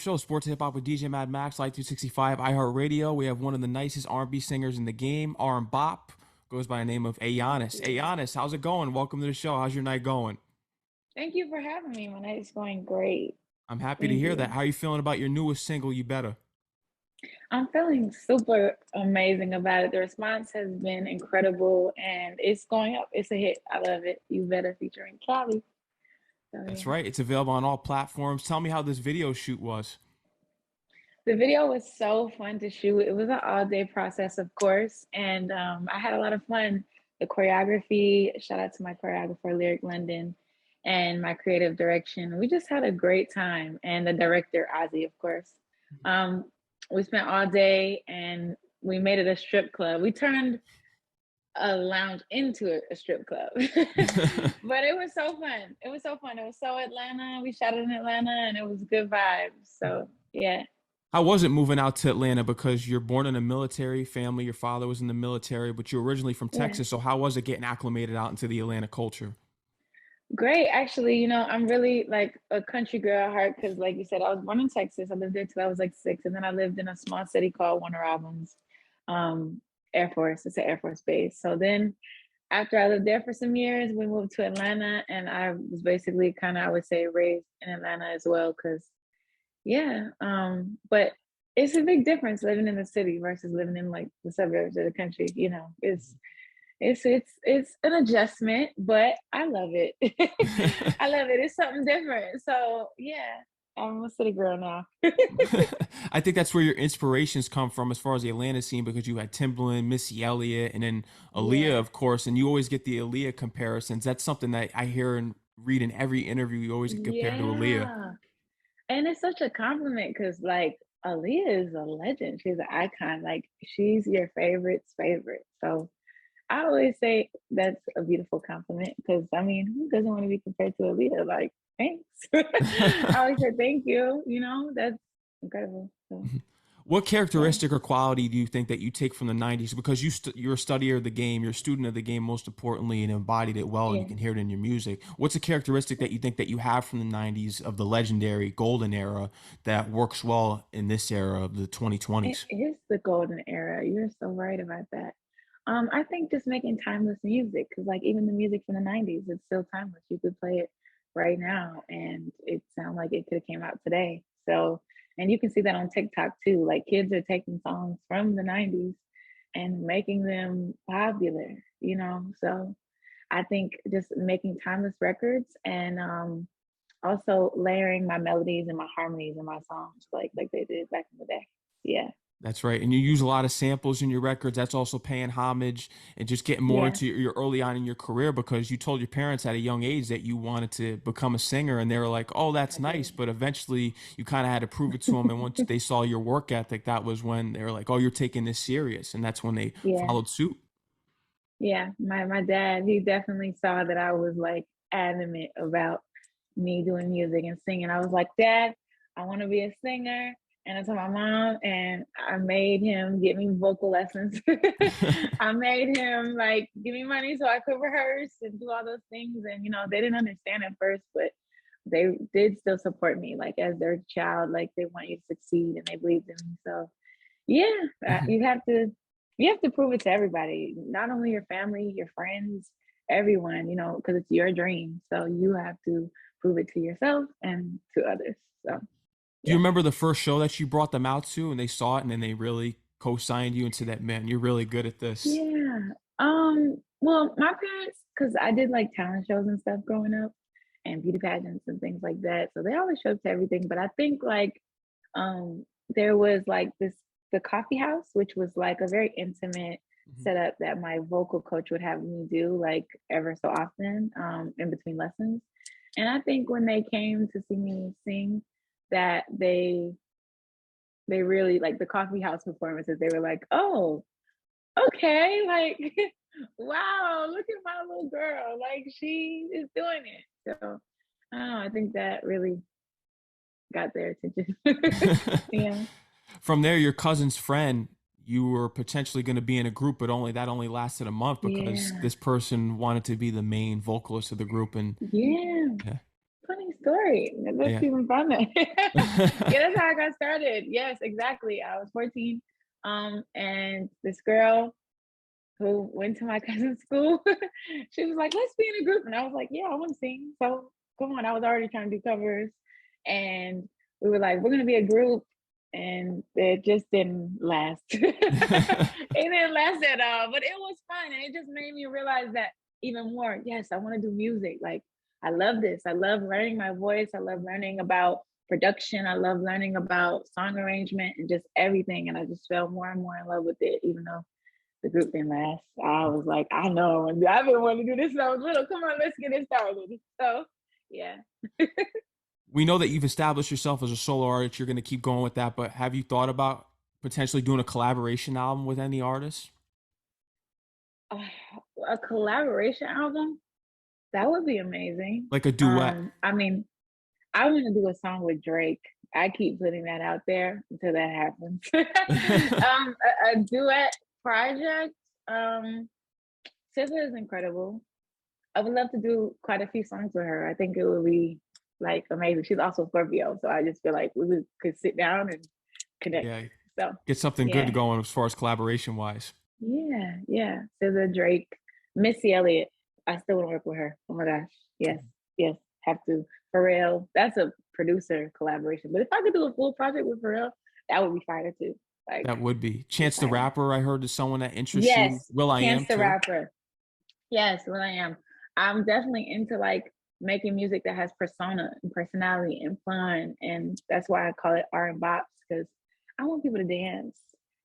Show Sports Hip Hop with DJ Mad Max, Light 265, iHeartRadio. We have one of the nicest R&B singers in the game, R&Bop, goes by the name of Thank Ayanis. you. Ayanis, how's it going? Welcome to the show. How's your night going? Thank you for having me. My night is going great. I'm happy to Thank hear that. you. How are you feeling about your newest single, You Betta? I'm feeling super amazing about it. The response has been incredible and it's going up. It's a hit. I love it. You Better featuring Kalii. So That's yeah. right. It's available on all platforms. Tell me how this video shoot was. The video was so fun to shoot. It was an all-day process, of course, and I had a lot of fun. The choreography, shout out to my choreographer, Lyric London, and my creative direction. We just had a great time, and the director, Ozzy, of course. Um, we spent all day, and we made it a strip club. We turned a lounge into a strip club, but it was so fun. It was so fun. It was so Atlanta. We shot it in Atlanta, and it was good vibes. So yeah. How was it moving out to Atlanta? Because you're born in a military family, your father was in the military, but you're originally from Yeah. Texas. So how was it getting acclimated out into the Atlanta culture? Great. Actually, I'm really like a country girl at heart because, like you said, I was born in Texas. I lived there till I was like 6, and then I lived in a small city called Warner Robins um, Air Force. It's an Air Force base. So then, after I lived there for some years, we moved to Atlanta, and I was basically kind of, I would say, raised in Atlanta as well. Because yeah, but it's a big difference living in the city versus living in like the suburbs of the country. It's an adjustment, but I love it. I love it. It's something different. So yeah, I'm a city girl now. I think that's where your inspirations come from as far as the Atlanta scene because you had Timbaland, Missy Elliott, and then Aaliyah, Yeah, of course, and you always get the Aaliyah comparisons. That's something that I hear and read in every interview. You always get compared to Aaliyah. yeah. And it's such a compliment because like Aaliyah is a legend. She's an icon. Like she's your favorite's favorite. So I always say that's a beautiful compliment because I mean, who doesn't want to be compared to Aaliyah? Like, thanks. I always say thank you. That's incredible. So What yeah. characteristic or quality do you think that you take from the 90s? Because you're a studier of the game, you're a student of the game, most importantly, and embodied it well, and you Yeah. can hear it in your music. What's a characteristic that you think that you have from the 90s of the legendary golden era that works well in this era of the It 2020s? is the golden era. You're so right about that. I think just making timeless music, because like even the music from the '90s, it's still timeless. You could play it right now, and it sounds like it could have came out today. So, and you can see that on TikTok too. Like kids are taking songs from the '90s and making them popular. So I think just making timeless records and also layering my melodies and my harmonies in my songs, like they did back in the day. Yeah. That's right. And you use a lot of samples in your records. That's also paying homage and just getting more Yeah. into your early on in your career because you told your parents at a young age that you wanted to become a singer and they were like, "Oh, that's I nice." did. But eventually you kind of had to prove it to them. And once they saw your work ethic, that was when they were like, "Oh, you're taking this serious." And that's when they Yeah. followed suit. Yeah. My dad, he definitely saw that I was like adamant about me doing music and singing. I was like, Dad, I want to be a singer. And I told my mom, and I made him get me vocal lessons. I made him like give me money so I could rehearse and do all those things. And they didn't understand at first, but they did still support me, like as their child. Like they want you to succeed, and they believed in me. So yeah, you have to prove it to everybody, not only your family, your friends, everyone, because it's your dream. So you have to prove it to yourself and to others. So Do you yeah. remember the first show that you brought them out to and they saw it and then they really co-signed you and said that, man, you're really good at this? Yeah. Well, my parents, because I did like talent shows and stuff growing up and beauty pageants and things like that. So they always showed up to everything. But I think like there was like the coffee house, which was like a very intimate Mhm. setup that my vocal coach would have me do like ever so often, in between lessons. And I think when they came to see me sing, that they really like the coffee house performances, they were like, oh, okay, like wow, look at my little girl. Like she is doing it. So I don't know, I think that really got their attention. Yeah. From there, your cousin's friend, you were potentially going to be in a group, but only that only lasted a month because Yeah. this person wanted to be the main vocalist of the group. And Yeah. yeah, funny story. That's Yeah. even funner. Yeah, that's how I got started. Yes, exactly. I was 14. And this girl who went to my cousin's school, she was like, let's be in a group. And I was like, yeah, I want to sing. So come on. I was already trying to do covers. And we were like, we're gonna be a group. And it just didn't last. It didn't last at all. But it was fun. And it just made me realize that even more, yes, I want to do music. Like I love this. I love learning my voice. I love learning about production. I love learning about song arrangement and just everything. And I just fell more and more in love with it, even though the group didn't last. I was like, I know I've been wanting to do this since I was little. Come on, let's get it started. So yeah. We know that you've established yourself as a solo artist. You're going to keep going with that, but have you thought about potentially doing a collaboration album with any artists? A collaboration album, that would be amazing. Like a duet? I mean, I want to do a song with Drake. I keep putting that out there until that happens. A duet project. Um, SZA is incredible. I would love to do quite a few songs with her. I think it would be like amazing. She's also Scorpio, so I just feel like could sit down and connect. Yeah. So Get something good yeah, going as far as collaboration wise. yeah. SZA, Drake, Missy Elliott. I still want to work with her. Oh my gosh, yes, have to. Pharrell. That's a producer collaboration. But if I could do a full project with Pharrell, that would be fire too. Like That would be be Chance the fire. Rapper. I heard is someone that interests you. Yes, Will I Chance Am the too. Rapper. Yes, what I am. I'm definitely into like making music that has persona and personality and fun, and that's why I call it R and bops because I want people to dance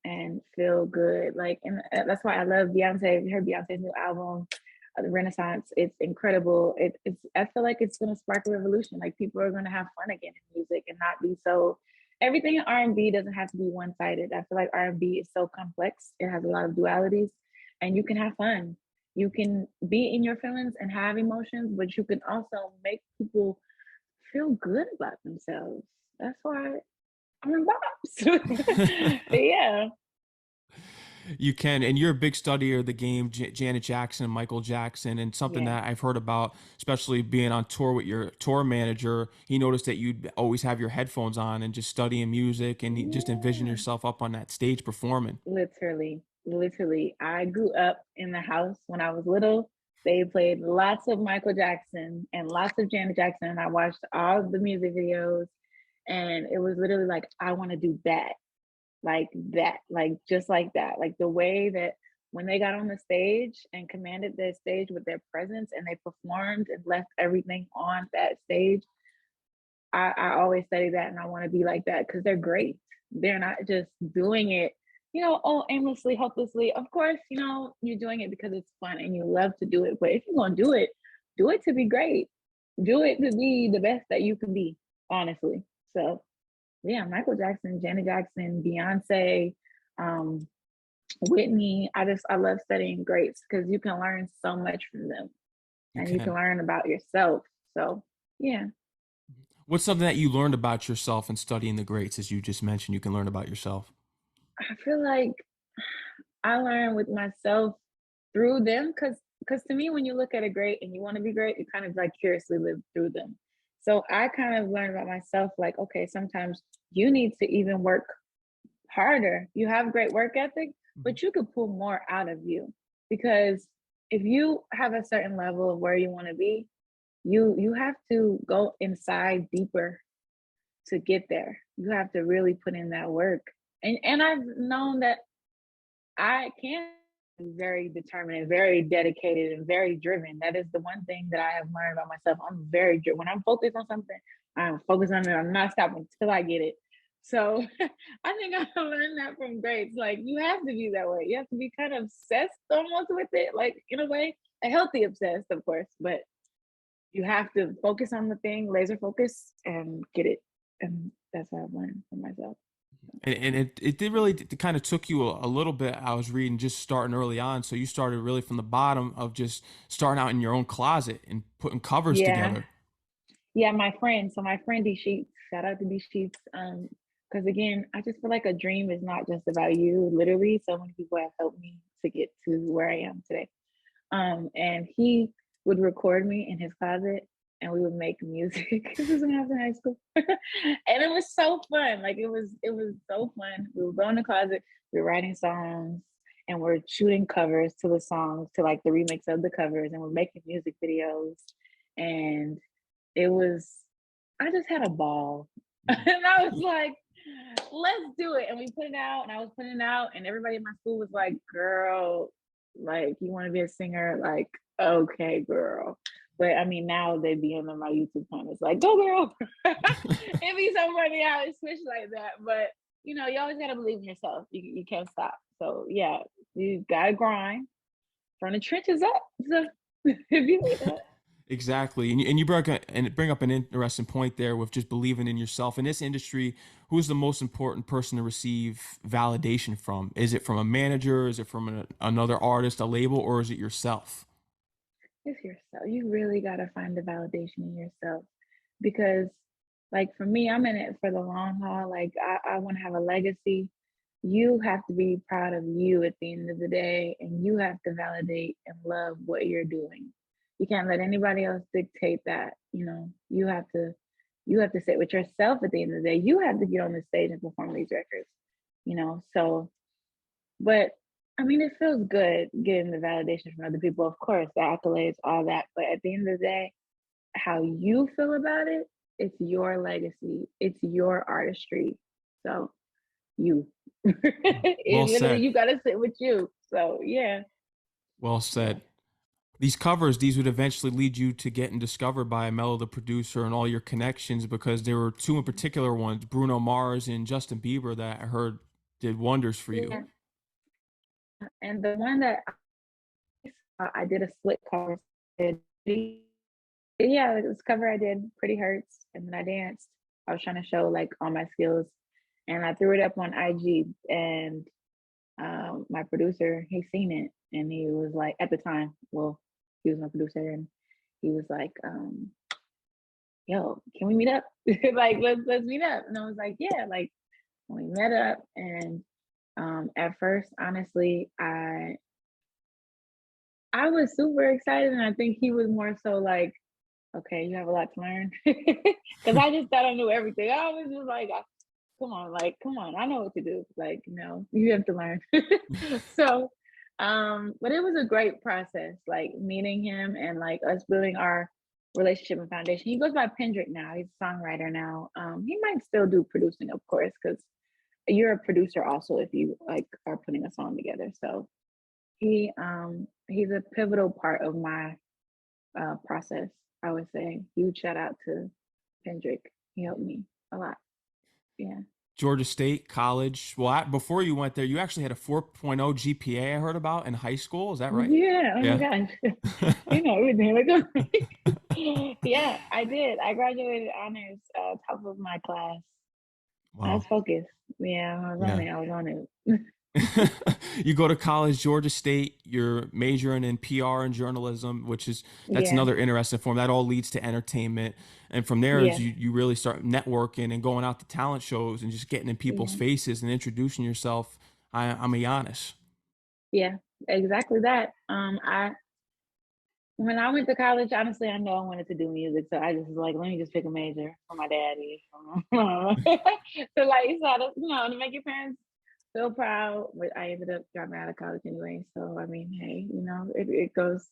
and feel good. Like, and that's why I love Beyonce. Her Beyonce's new album, The Renaissance. It's incredible. It's. I feel like it's gonna spark a revolution. Like people are gonna have fun again in music and not be so. Everything in R&B doesn't have to be one-sided. I feel like R&B is so complex. It has a lot of dualities, and you can have fun, you can be in your feelings and have emotions, but you can also make people feel good about themselves. That's why I'm in Bob's. Yeah. You can, and you're a big studier of the game, Janet Jackson, Michael Jackson, and something Yeah. that I've heard about, especially being on tour with your tour manager. He noticed that you'd always have your headphones on and just studying music, and you just envision Yeah. yourself up on that stage performing. Literally. I grew up in the house when I was little. They played lots of Michael Jackson and lots of Janet Jackson. And I watched all the music videos. And it was literally like, I want to do that. Like that, like just like that. Like the way that when they got on the stage and commanded their stage with their presence and they performed and left everything on that stage, I always study that and I want to be like that because they're great. They're not just doing it, aimlessly, hopelessly. Of course, you're doing it because it's fun and you love to do it. But if you're gonna do it to be great. Do it to be the best that you can be, honestly. So yeah, Michael Jackson, Janet Jackson, Beyonce, um, Whitney. I love studying greats because you can learn so much from them You and you can can. learn about yourself. So yeah. What's something that you learned about yourself in studying the greats, as you just mentioned, you can learn about yourself? I feel like I learn with myself through them because to me, when you look at a great and you want to be great, you kind of like curiously live through them. So I kind of learned about myself, like, okay, sometimes you need to even work harder. You have great work ethic, Mhm. but you could pull more out of you because if you have a certain level of where you want to be, you have to go inside deeper to get there. You have to really put in that work. And I've known that I can be very determined and very dedicated and very driven. That is the one thing that I have learned about myself. I'm very driven. When I'm focused on something, I'm focused on it. I'm not stopping until I get it. So I think I learned that from grades. Like you have to be that way. You have to be kind of obsessed almost with it, like in a way, a healthy obsessed, of course, but you have to focus on the thing, laser focus, and get it. And that's what I've learned from myself. And it did really it kind of took you a little bit. I was reading just starting early on, so you started really from the bottom of just starting out in your own closet and putting covers Yeah, together. yeah, my friend. So my friend D Sheets, shout out to D Sheets. Because again, I just feel like a dream is not just about you. Literally, so many people have helped me to get to where I am today. And he would record me in his closet. and we would make music. This is when I was in high school. And it was so fun. Like it was so fun. We would go in the closet, we were writing songs and we're shooting covers to the songs, to like the remix of the covers, and we're making music videos. And it was I just had a ball. And I was like, let's do it. And we put it out, and I was putting it out, and everybody in my school was like, girl, like, you want to be a singer? Like, okay, girl. But I mean, now they be on my YouTube comments like, go girl. It be so funny how it switched like that. But you always gotta believe in yourself. You can't stop. So yeah, you gotta grind from the trenches up. So if you like that. Exactly. And you bring up an interesting point there with just believing in yourself. In this industry, who's the most important person to receive validation from? Is it from a manager? Is it from another artist, a label, or is it yourself? It's yourself. You really gotta find the validation in yourself because, like, for me, I'm in it for the long haul. Like, I want to have a legacy. You have to be proud of you at the end of the day, and you have to validate and love what you're doing. You can't let anybody else dictate that. You have to sit with yourself at the end of the day. You have to get on the stage and perform these records. So but I mean, it feels good getting the validation from other people, of course, the accolades, all that. But at the end of the day, how you feel about it, it's your legacy, it's your artistry. So you, Well it literally, said. you got to sit with you. So yeah, Well yeah, said. These covers, these would eventually lead you to getting discovered by Mello the Producer and all your connections because there were two in particular ones, Bruno Mars and Justin Bieber, that I heard did wonders for you. yeah. And the one that I did a split cover. Yeah, this cover I did Pretty Hurts, and then I danced. I was trying to show like all my skills, and I threw it up on IG, and my producer, he seen it, and he was like, at the time, well, he was my producer, and he was like, "Yo, can we meet up? Like, let's meet up." And I was like, "Yeah." Like, we met up, and at first, honestly, I was super excited, and I think he was more so like, okay, you have a lot to learn. Because I just thought I knew everything. I was just like, come on, like, come on, I know what to do. Like, no, you have to learn. So, but it was a great process, like meeting him and like us building our relationship and foundation. He goes by Pendrick now. He's a songwriter now. He might still do producing, of course, because you're a producer also if you like are putting a song together. So he's a pivotal part of my process. I would say huge shout out to Pendrick. He helped me a lot. Yeah. Georgia State College. Well, before you went there, you actually had a 4.0 GPA I heard about in high school. Is that right? Yeah. Oh my Yeah. gosh. You know everything. Like, yeah, I did. I graduated honors, top of my class. I Wow. was focused. Yeah, I was on Yeah. it. I was on it. You go to college, Georgia State, you're majoring in PR and journalism, which is that's Yeah. another interesting form. That all leads to entertainment. And from there is Yeah. you really start networking and going out to talent shows and just getting in people's Yeah. faces and introducing yourself. I'm a Giannis. Yeah. Exactly that. I When I went to college, honestly, I know I wanted to do music, so I just was like, let me just pick a major for my daddy. So like, to make your parents feel proud. But I ended up dropping out of college anyway. So I mean, hey, it goes,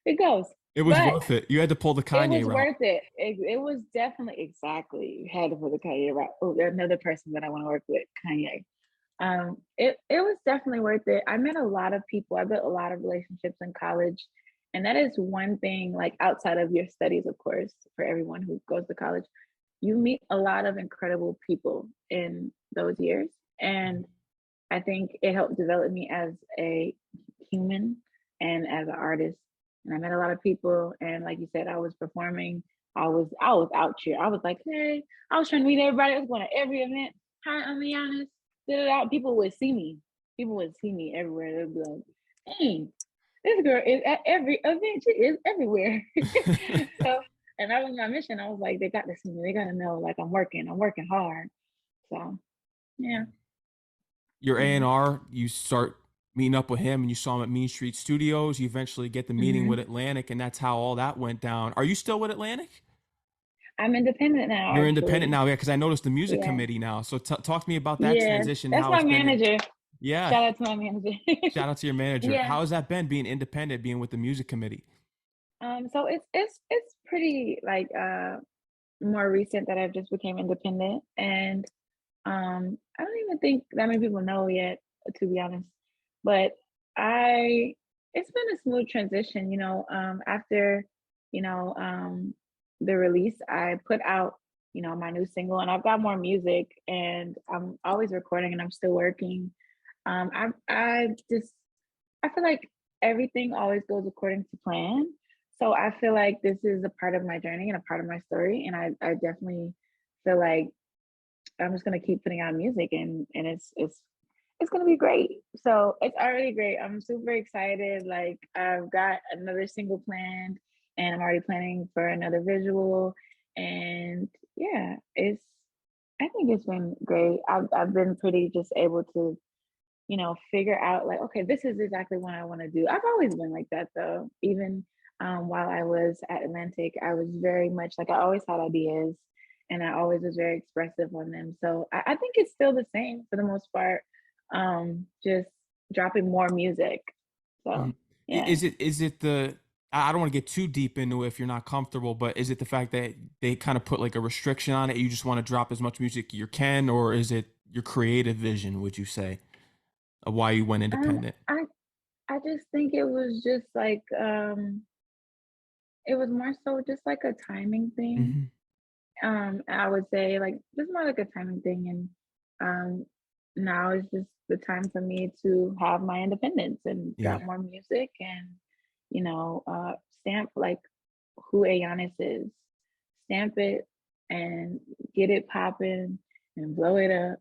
it goes. It was But worth it. You had to pull the it Kanye was route. worth it. It was definitely exactly had to put the Kanye right. Oh, there's another person that I want to work with, Kanye. It was definitely worth it. I met a lot of people. I built a lot of relationships in college. And that is one thing, like outside of your studies, of course, for everyone who goes to college, you meet a lot of incredible people in those years. And I think it helped develop me as a human and as an artist. And I met a lot of people. And like you said, I was performing. I was out here. I was like, hey, I was trying to meet everybody. I was going to every event. Hi, I'm Ayanis. People would see me. People would see me everywhere. They'd be like, dang, this girl is at every event. She is everywhere. So, and that was my mission. I was like, they got to see me. They got to know, like, I'm working hard. So, yeah. Your Yeah. A&R, you start meeting up with him and you saw him at Mean Street Studios. You eventually get the meeting with Hmm. Atlantic, and that's how all that went down. Are you still with Atlantic? I'm independent now, You're independent actually. now, yeah, because I noticed the Musiq Yeah. Committee now. So talk to me about that Yeah. transition, That's how my it's been. manager. Yeah, Shout out to my manager. shout out to your manager. Yeah. How has that been being independent, being with the Musiq Committee? So it's pretty like more recent that I've just became independent, and I don't even think that many people know yet, to be honest. But I it's been a smooth transition, after, you know, um the release, I put out, my new single, and I've got more music, and I'm always recording and I'm still working. I just I feel like everything always goes according to plan. So I feel like this is a part of my journey and a part of my story. And I definitely feel like I'm just gonna keep putting out music, and it's gonna be great. So it's already great. I'm super excited. Like I've got another single planned, and I'm already planning for another visual. And yeah, I think it's been great. I've been pretty just able to, figure out like, okay, this is exactly what I want to do. I've always been like that though. Even while I was at Atlantic, I was very much like I always had ideas, and I always was very expressive on them. So I think it's still the same for the most part. Just dropping more music. Mhm. So yeah. Is it the I don't want to get too deep into it if you're not comfortable, but is it the fact that they kind of put like a restriction on it? You just want to drop as much music you can, or is it your creative vision, would you say, of why you went Um, independent? I I just think it was just like it was more so just like a timing thing. Hmm. I would say like just more like a timing thing, and now is just the time for me to have my independence and Yeah. drop more music, and stamp like who Ayanis is, stamp it and get it popping and blow it up,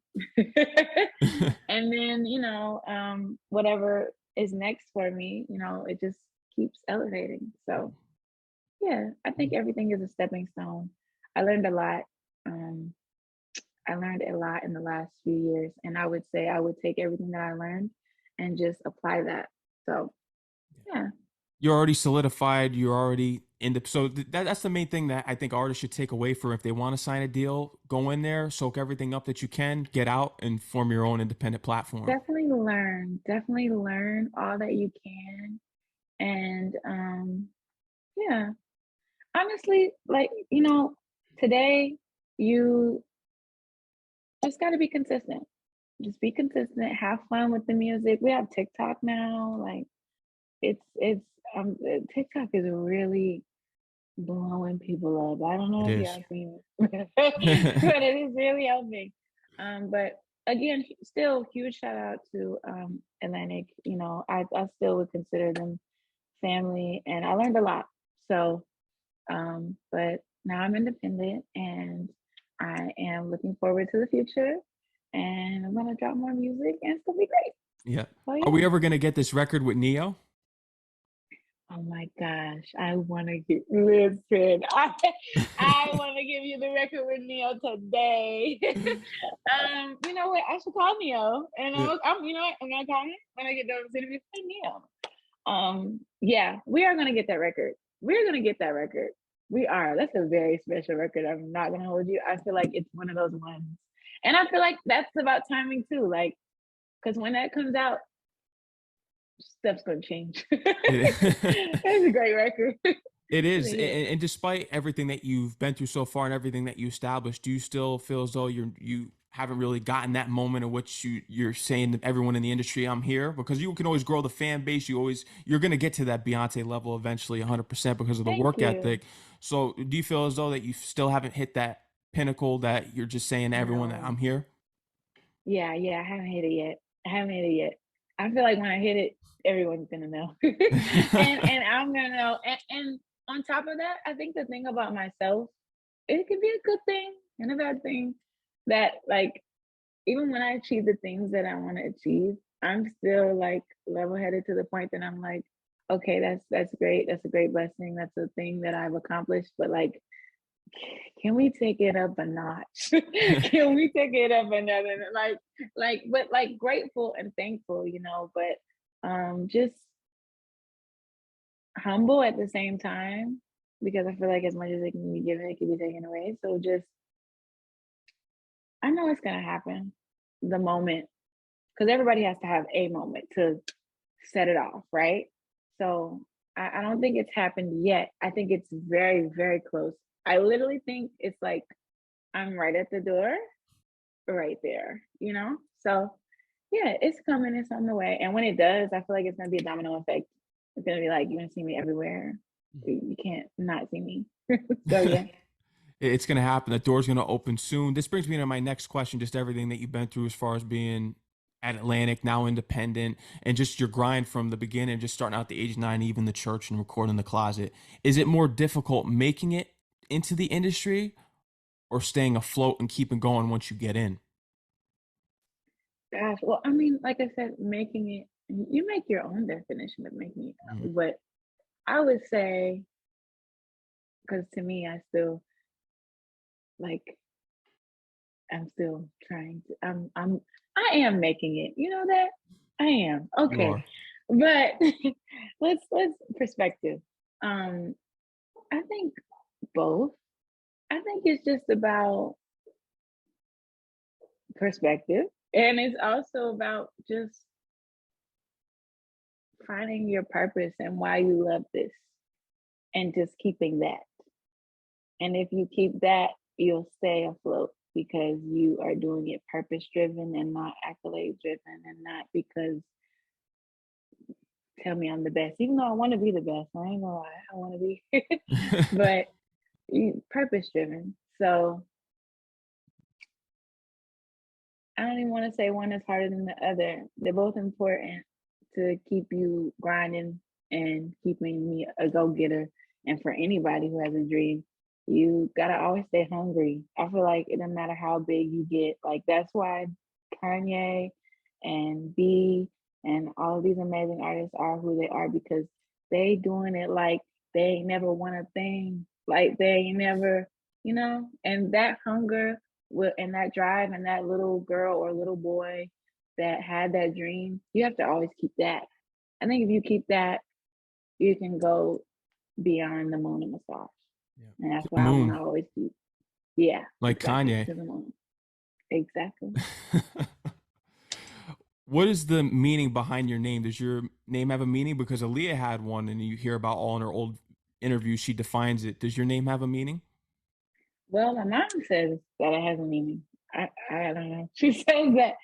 and then whatever is next for me, it just keeps elevating. So yeah, I think everything is a stepping stone. I learned a lot. Um, I learned a lot in the last few years, and I would say I would take everything that I learned and just apply that. So, yeah, You're already solidified. You're already in the so that's the main thing that I think artists should take away for if they want to sign a deal. Go in there, soak everything up that you can, get out, and form your own independent platform. definitely learn all that you can, and yeah, honestly, like today you just got to be consistent. Just be consistent. Have fun with the music. We have TikTok now. Like TikTok is really blowing people up. I don't It know if is. y'all seen it, but it is really helping. But again, still huge shout out to Atlantic. I still would consider them family, and I learned a lot. So, but now I'm independent, and I am looking forward to the future. And I'm gonna drop more music, and it's gonna be great. Yeah. So Are we yeah. ever gonna get this record with Neo? Oh my gosh, I want to get listen. I want to give you the record with Neo today. You know what? I should call Neo, and Yeah. you know what? I'm gonna call him when I get done with this interview. Hey Neo. Yeah, we are gonna get that record. We're gonna get that record. We are. That's a very special record. I'm not gonna hold you. I feel like it's one of those ones, and I feel like that's about timing too. Like, because when that comes out, stuff's gonna change. It, It's a great record. it It's is. a hit. And despite everything that you've been through so far and everything that you established, do you still feel as though you haven't really gotten that moment in which you're saying to everyone in the industry, I'm here? Because you can always grow the fan base. You're gonna get to that Beyonce level eventually 100% because of the Thank work you. ethic. So do you feel as though that you still haven't hit that pinnacle that you're just saying to everyone that I'm No. here? Yeah, yeah, I haven't hit it yet. I haven't hit it yet. I feel like when I hit it, everyone's gonna know. And I'm gonna know. And on top of that, I think the thing about myself, it can be a good thing and a bad thing, that like even when I achieve the things that I want to achieve, I'm still like level headed to the point that I'm like, okay, that's great. That's a great blessing. That's a thing that I've accomplished. But like, can we take it up a notch? Can we take it up another but like grateful and thankful, but just humble at the same time. because I feel like as much as it can be given, it can be taken away. So just, I know it's gonna happen the moment, because everybody has to have a moment to set it off, right? So I don't think it's happened yet. I think it's very, very close. I literally think it's like I'm right at the door, right there, you know? So yeah, it's coming, it's on the way. And when it does, I feel like it's gonna be a domino effect. It's gonna be like you're gonna see me everywhere. You can't not see me. So yeah. It's going to happen. The door's going to open soon. This brings me to my next question, just everything that you've been through as far as being at Atlantic, now independent, and just your grind from the beginning, just starting out at the age 9, even the church and recording in the closet. Is it more difficult making it into the industry or staying afloat and keeping going once you get in? Gosh, well, I mean, like I said, making it, you make your own definition of making it. Mhm. But I would say, because to me, I still like, I'm still trying to, I am making it. You know that? I am. You Okay. are. But let's perspective. Um, I think both. I think it's just about perspective. And it's also about just finding your purpose and why you love this and just keeping that. And if you keep that, you'll stay afloat because you are doing it purpose driven and not accolade driven and not because tell me I'm the best. Even though I want to be the best, I ain't gonna lie, I want to be, but purpose driven. So I don't even want to say one is harder than the other. They're both important to keep you grinding and keeping me a go getter. And for anybody who has a dream, you gotta always stay hungry. I feel like it doesn't matter how big you get. Like that's why Kanye and B and all of these amazing artists are who they are because they doing it like they ain't never won a thing. Like they ain't never, and that hunger and that drive and that little girl or little boy that had that dream, you have to always keep that. I think if you keep that, you can go beyond the moon and the stars. Yeah. And that's To the why I want moon, to always keep, yeah, like exactly, Kanye. to the moon. Exactly. What is the meaning behind your name? Does your name have a meaning? Because Aaliyah had one, and you hear about all in her old interviews, she defines it. Does your name have a meaning? Well, my mom says that it has a meaning. I don't know. She says that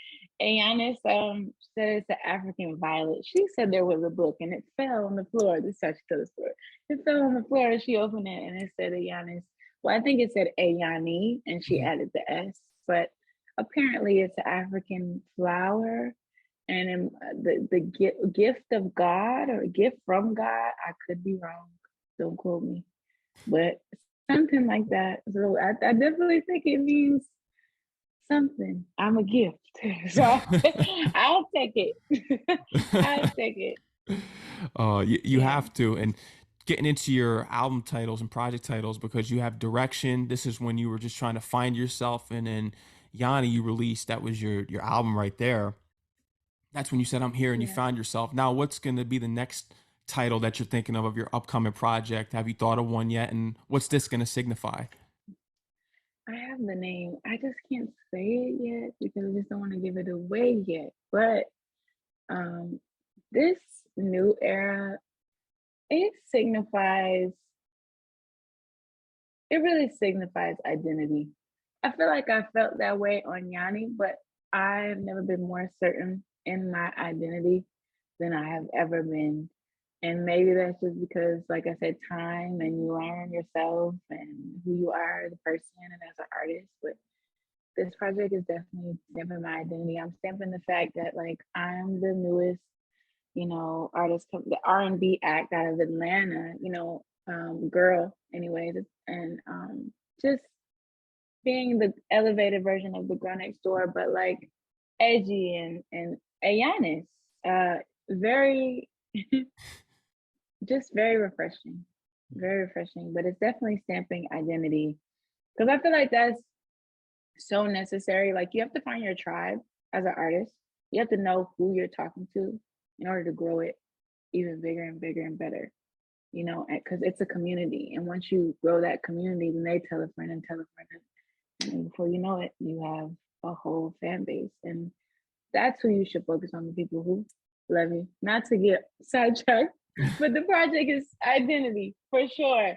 Ayanis said it's an African violet. She said there was a book and it fell on the floor. This is how she told the story. It fell on the floor and she opened it and it said Ayanis. Well, I think it said Ayani and she Mhm. added the S, but apparently it's an African flower and the gift of God or gift from God. I could be wrong. Don't quote me, but something like that. So I definitely think it means something. I'm a gift. So I'll take it. I'll take it. You Yeah. have to. And getting into your album titles and project titles because you have direction. This is when you were just trying to find yourself, and then Yanni you released. That was your album right there. That's when you said I'm here and you Yeah. found yourself. Now, what's going to be the next title that you're thinking of your upcoming project? Have you thought of one yet? And what's this going to signify? I have the name. I just can't say it yet because I just don't want to give it away yet. But um this new era, it signifies it really signifies identity. I feel like I felt that way on Yanni, but I've never been more certain in my identity than I have ever been. And maybe that's just because, like I said, time and you learn yourself and who you are as a person and as an artist. But this project is definitely stamping my identity. I'm stamping the fact that like I'm the newest, artist, the R&B act out of Atlanta, girl, anyways, and just being the elevated version of the girl next door, but like edgy and Ayanis. Very just very refreshing. Very refreshing. But it's definitely stamping identity. Because I feel like that's so necessary. Like you have to find your tribe as an artist. You have to know who you're talking to in order to grow it even bigger and bigger and better. you know, because it's a community. And once you grow that community, then they tell a friend and tell a friend. And before you know it, you have a whole fan base. And that's who you should focus on, the people who love you. Not to get sidetracked, but the project is identity for sure.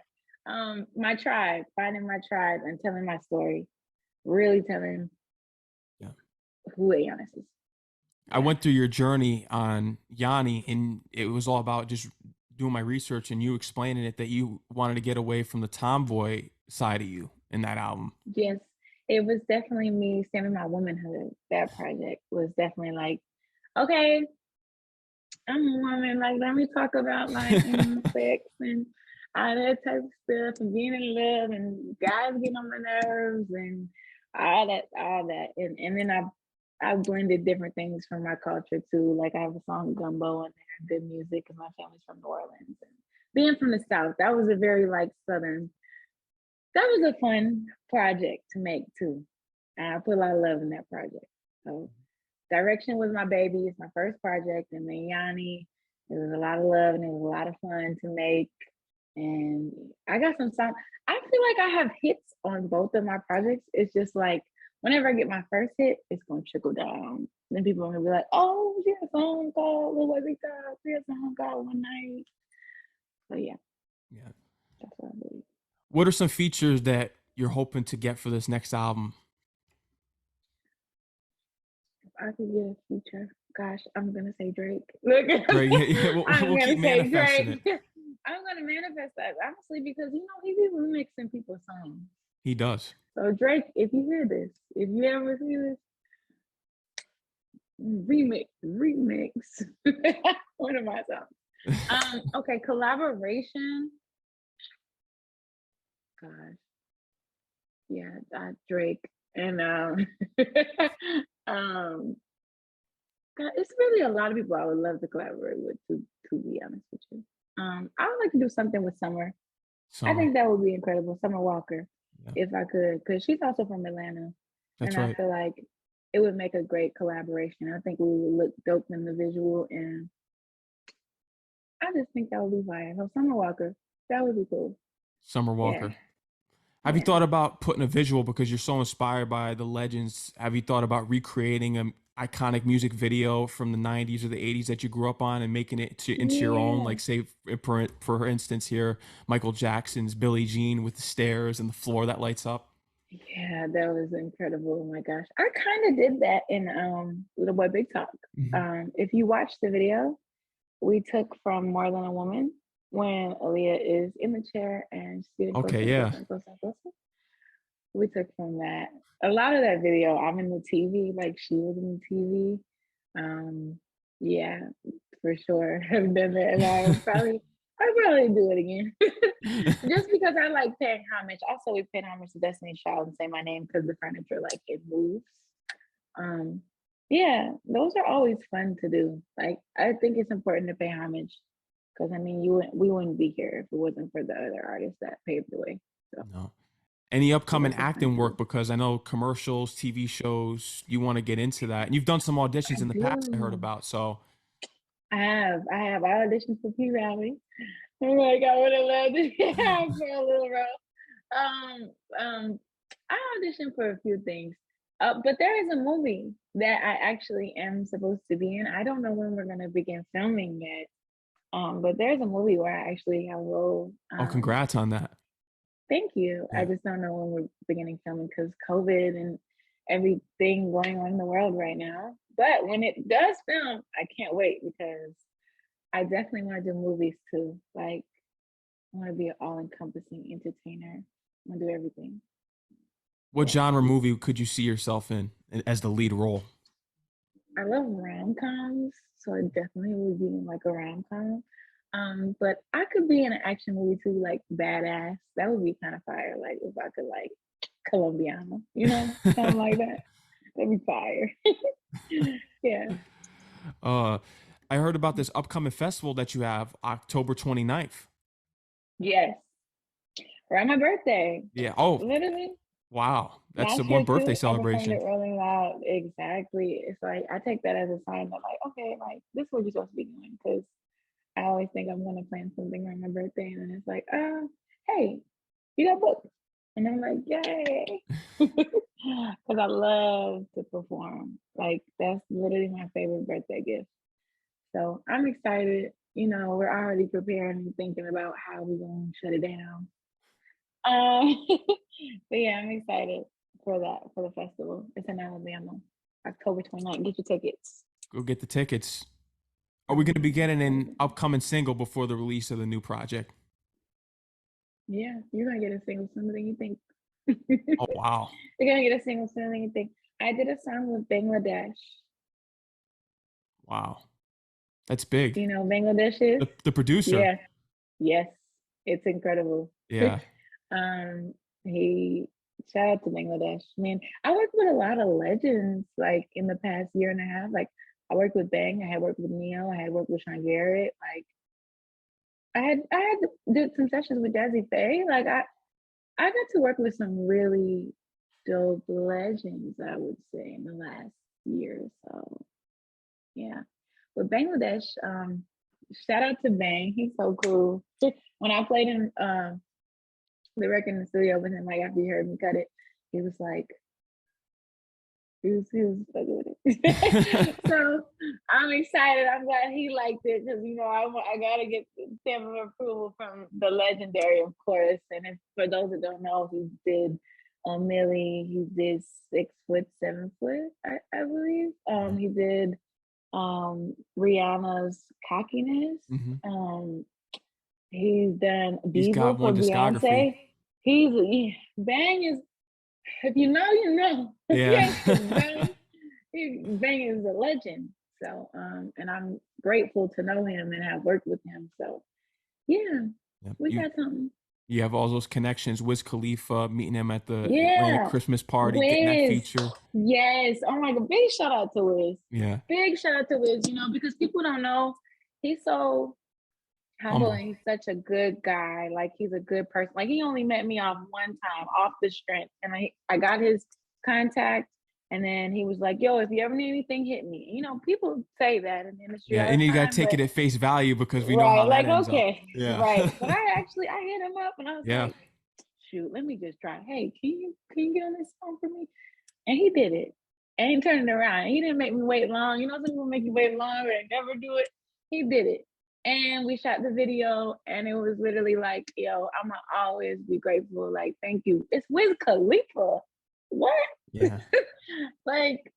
My tribe, finding my tribe and telling my story, really telling Yeah. who Ayanis is. I went through your journey on Yanni, and it was all about just doing my research and you explaining it that you wanted to get away from the tomboy side of you in that album. Yes, it was definitely me stemming my womanhood. That project was definitely like, okay, I'm a woman. Like, let me talk about like sex and all that type of stuff and being in love and guys getting on my nerves and all that, all that. And then I blended different things from my culture too. Like I have a song Gumbo in there, good music, because my family's from New Orleans. And being from the South, that was a very like Southern, that was a fun project to make too. And I put a lot of love in that project. So Direction was my baby. It's my first project. And then Yanni, it was a lot of love and it was a lot of fun to make. And I got some songs. I feel like I have hits on both of my projects. It's just like whenever I get my first hit, it's gonna trickle down. Then people are gonna be like, "Oh, she had a song called Lil Webby God. She had a song called One Night." So yeah, Yeah. that's what I believe. What are some features that you're hoping to get for this next album? If I could get a feature, gosh, I'm gonna say Drake. Look, Right. Yeah, yeah. I'm We'll keep gonna say manifesting Drake. it. I'm gonna manifest that honestly because you know he be remixing people's songs. He does. So Drake, if you hear this, if you ever see this, remix one of my songs. Okay, collaboration. Gosh, yeah, Drake and um, God, it's really a lot of people I would love to collaborate with. To be honest with you, I would like to do something with Summer. I Summer. think that would be incredible. Summer Walker, Yeah, if I could, because she's also from Atlanta, that's and I right. feel like it would make a great collaboration. I think we would look dope in the visual, and I just think that would be fire. So Summer Walker, that would be cool. Summer Yeah, Walker. Have you yeah. thought about putting a visual because you're so inspired by the legends? Have you thought about recreating an iconic music video from the 90s or the 80s that you grew up on and making it into your own? Yeah, Like, say, for instance, here, Michael Jackson's Billie Jean with the stairs and the floor that lights up. yeah, that was incredible. Oh my gosh. I kind of did that in Little Boy Big Talk. Mhm. If you watch the video, we took from More Than a Woman when Aaliyah is in the chair and she's getting closer Okay, and closer yeah. and closer and closer. We took from that. A lot of that video, I'm in the TV, like she was in the TV. Yeah, for sure. I've done that and I'll probably do it again. Just because I like paying homage. Also, we paid homage to Destiny's Child and Say My Name because the furniture, like it moves. Um, yeah, those are always fun to do. Like I think it's important to pay homage because I mean, we wouldn't be here if it wasn't for the other artists that paved the way. So No. Any upcoming those are fun acting to work? do. Because I know commercials, TV shows, you want to get into that. And you've done some I auditions in the past I heard do. about. So, I have auditioned for P Rally. I'm like, I would have loved to have for a little role. Um, I auditioned for a few things. But there is a movie that I actually am supposed to be in. I don't know when we're gonna begin filming yet. But there's a movie where I actually have a role. oh, congrats on that. Thank you. I Yeah. just don't know when we're beginning filming because COVID and everything going on in the world right now. But when it does film, I can't wait because I definitely want to do movies too. Like I want to be an all-encompassing entertainer. I want to do everything. What Yeah. genre movie could you see yourself in as the lead role? I love rom-coms, so it definitely would be in like a rom-com. But I could be in an action movie too, like Badass. That would be kind of fire. Like if I could like Colombiana, something like that. That'd be fire. Yeah. uh, I heard about this upcoming festival that you have October 29th. Yes. Around my birthday. Yeah. Oh, Literally. wow. That's the Last one year birthday too, I performed celebration. it Rolling Loud. Exactly. It's like I take that as a sign that like, okay, like this is what you're supposed to be doing because I always think I'm gonna plan something around my birthday, and then it's like, hey, you got booked, and I'm like, yay, because I love to perform. Like that's literally my favorite birthday gift. So I'm excited. You know, we're already preparing and thinking about how we're gonna shut it down. Um, but yeah, I'm excited for that for the festival. It's in Alabama, October 29th. Get your tickets. Go get the tickets. Are we going to I'm be getting an excited. upcoming single before the release of the new project? Yeah, you're gonna get a single sooner than you think. Oh, wow. You're gonna get a single sooner than you think. I did a song with Bangladesh. Wow. That's big. You know, Bangladesh is? The producer. Yeah, yes, it's incredible. Yeah. He shout out to Bangladesh. Man, I worked with a lot of legends like in the past year and a half. Like I worked with Bang, I had worked with Neo, I had worked with Sean Garrett. Like I had did some sessions with Jazzy Faye. Like I got to work with some really dope legends, I would say, in the last year or so. Yeah. With Bangladesh, shout out to Bang. He's so cool. When I played in the record in the studio with him, like after he heard me cut it, he was like, he was fucking with it. So I'm excited. I'm glad he liked it because you know I gotta get the stamp of approval from the legendary, of course. And if for those that don't know, he did Millie, he did 6 foot, 7 foot, I believe. He did Rihanna's cockiness. Hmm. He's done He's Diva got for one discography. Beyonce. Bang is if you know, you know. Yeah. Yes, Bang is a legend. So and I'm grateful to know him and have worked with him. So yeah, Yeah. we got something. You have all those connections. Wiz Khalifa meeting him at the Atlanta Yeah. Christmas party, getting that Wiz. feature. Yes. Oh my god. Big shout out to Wiz. Yeah. Big shout out to Wiz, you know, because people don't know he's so humble Humble. and he's such a good guy. Like he's a good person. Like he only met me off one time off the strength. And I got his contact and then he was like, yo, if you ever need anything, hit me. You know, people say that in the industry Yeah. all the And you got to time, take but it at face value because we know right, how that like ends up. okay, Yeah. right. But I hit him up and I was Yeah. like, shoot, let me just try. Hey, can you get on this phone for me? And he did it. And he turned it around. He didn't make me wait long. You know, some people make you wait longer and never do it. He did it. And we shot the video, and it was literally like, yo, I'm gonna always be grateful. Like, thank you. It's Wiz Khalifa. What? Yeah. Like,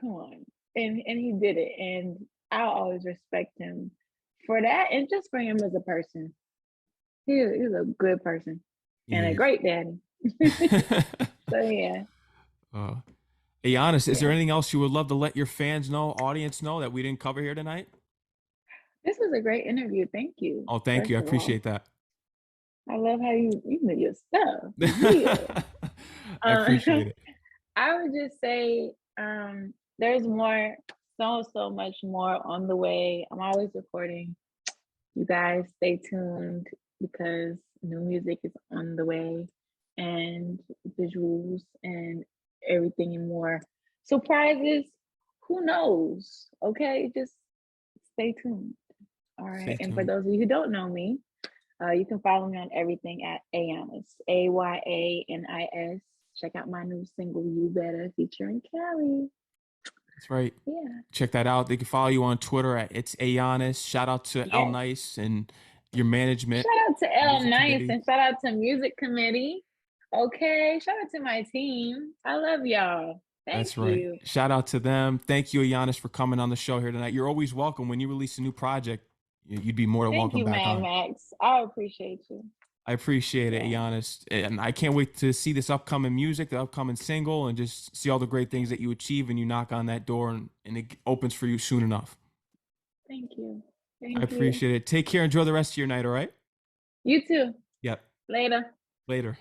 come on. And he did it. And I'll always respect him for that and just for him as a person. He's a good person and a He great daddy. is. So yeah. Ayanis, is there Yeah. anything else you would love to let your fans know, audience know that we didn't cover here tonight? This was a great interview. Thank you. Oh, thank First you. I of all, appreciate that. I love how you know your stuff. Yeah. I Uh, appreciate it. I would just say there's more, so much more on the way. I'm always recording. You guys stay tuned because new music is on the way and visuals and everything and more. Surprises, who knows? Okay, just stay tuned. All right. Stay And for tuned. those of you who don't know me, you can follow me on everything at Ayanis, Ayanis. Check out my new single, U Betta, featuring Kalii. That's right. Yeah. Check that out. They can follow you on Twitter at It's Ayanis. Shout out to El Yes. Nice and your management, Shout out to El Musiq Nice Committee. and shout out to Musiq Committee. Okay. Shout out to my team. I love y'all. Thank That's right. you. Shout out to them. Thank you, Ayanis, for coming on the show here tonight. You're always welcome. When you release a new project, you'd be more than Thank welcome you, back Mad on. Max. I appreciate you. I appreciate it, Yeah. Ayanis. And I can't wait to see this upcoming music, the upcoming single, and just see all the great things that you achieve and you knock on that door and it opens for you soon enough. Thank you. I Thank you. appreciate it. Take care. Enjoy the rest of your night, all right? You too. Yep. Later. Later.